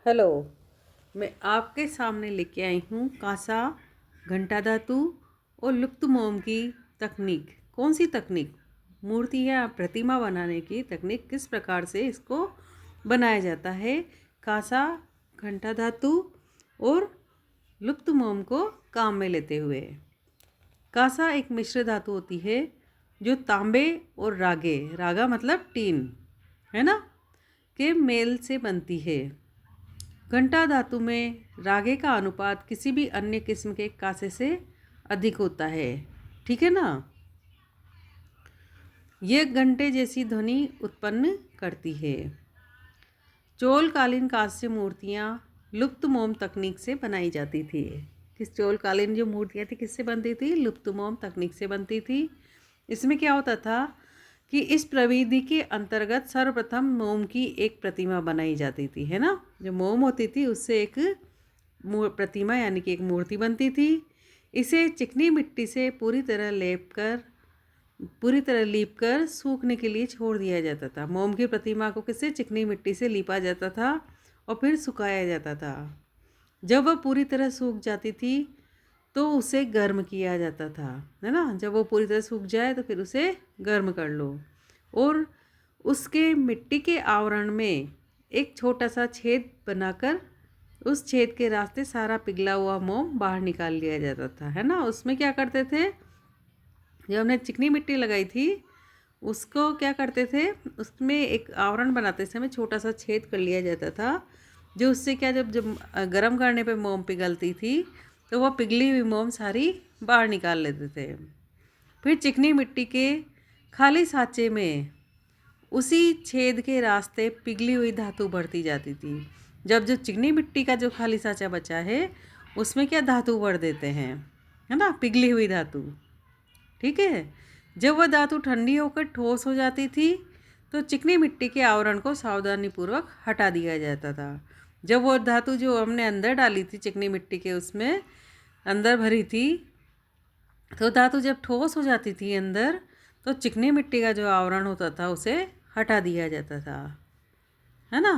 Hello. मैं आपके सामने लेके आई हूँ कांसा, घंटा धातु और लुप्त मोम की तकनीक। कौन सी तकनीक? मूर्ति या प्रतिमा बनाने की तकनीक। किस प्रकार से इसको बनाया जाता है कांसा, घंटा धातु और लुप्त मोम को काम में लेते हुए। कांसा एक मिश्र धातु होती है जो तांबे और रागे, रागा मतलब टीन है ना, के मेल से बनती है। घंटा धातु में रागे का अनुपात किसी भी अन्य किस्म के कांसे से अधिक होता है। ठीक है ना। यह घंटे जैसी ध्वनि उत्पन्न करती है। चोलकालीन कांस्य मूर्तियाँ लुप्त मोम तकनीक से बनाई जाती थी। किस चोलकालीन जो मूर्तियाँ थी किससे बनती थी? लुप्त मोम तकनीक से बनती थी। इसमें क्या होता था कि इस प्रविधि के अंतर्गत सर्वप्रथम मोम की एक प्रतिमा बनाई जाती थी, है ना। जो मोम होती थी उससे एक प्रतिमा यानी कि एक मूर्ति बनती थी। इसे चिकनी मिट्टी से पूरी तरह लीप कर सूखने के लिए छोड़ दिया जाता था। मोम की प्रतिमा को किससे? चिकनी मिट्टी से लीपा जाता था और फिर सुखाया जाता था। जब वह पूरी तरह सूख जाती थी तो उसे गर्म किया जाता था, है ना। जब वो पूरी तरह सूख जाए तो फिर उसे गर्म कर लो और उसके मिट्टी के आवरण में एक छोटा सा छेद बनाकर उस छेद के रास्ते सारा पिघला हुआ मोम बाहर निकाल लिया जाता था, है ना। उसमें क्या करते थे, जब हमने चिकनी मिट्टी लगाई थी उसको क्या करते थे, उसमें एक आवरण बनाते समय छोटा सा छेद कर लिया जाता था, जो उससे क्या जब जब गर्म करने पे मोम पिघलती थी तो वह पिघली हुई मोम सारी बाहर निकाल लेते थे। फिर चिकनी मिट्टी के खाली साँचे में उसी छेद के रास्ते पिघली हुई धातु भरती जाती थी। जब जो चिकनी मिट्टी का जो खाली साँचा बचा है उसमें क्या धातु भर देते हैं, है ना, पिघली हुई धातु। ठीक है। जब वह धातु ठंडी होकर ठोस हो जाती थी तो चिकनी मिट्टी के आवरण को सावधानीपूर्वक हटा दिया जाता था। जब वो धातु जो हमने अंदर डाली थी चिकनी मिट्टी के उसमें अंदर भरी थी, तो धातु जब ठोस हो जाती थी अंदर तो चिकनी मिट्टी का जो आवरण होता था उसे हटा दिया जाता था, है ना।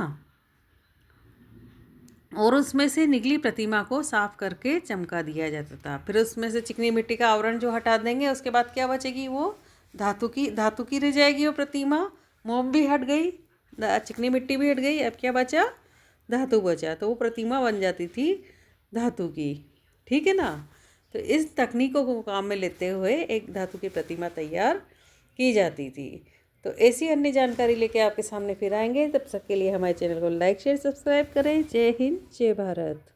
और उसमें से निकली प्रतिमा को साफ करके चमका दिया जाता था। फिर उसमें से चिकनी मिट्टी का आवरण जो हटा देंगे उसके बाद क्या बचेगी? वो धातु की रह जाएगी वो प्रतिमा। मोम भी हट गई, चिकनी मिट्टी भी हट गई, अब क्या बचा? धातु बचा। तो वो प्रतिमा बन जाती थी धातु की। ठीक है ना। तो इस तकनीकों को काम में लेते हुए एक धातु की प्रतिमा तैयार की जाती थी। तो ऐसी अन्य जानकारी लेके आपके सामने फिर आएंगे। तब तक के लिए हमारे चैनल को लाइक शेयर सब्सक्राइब करें। जय हिंद, जय भारत।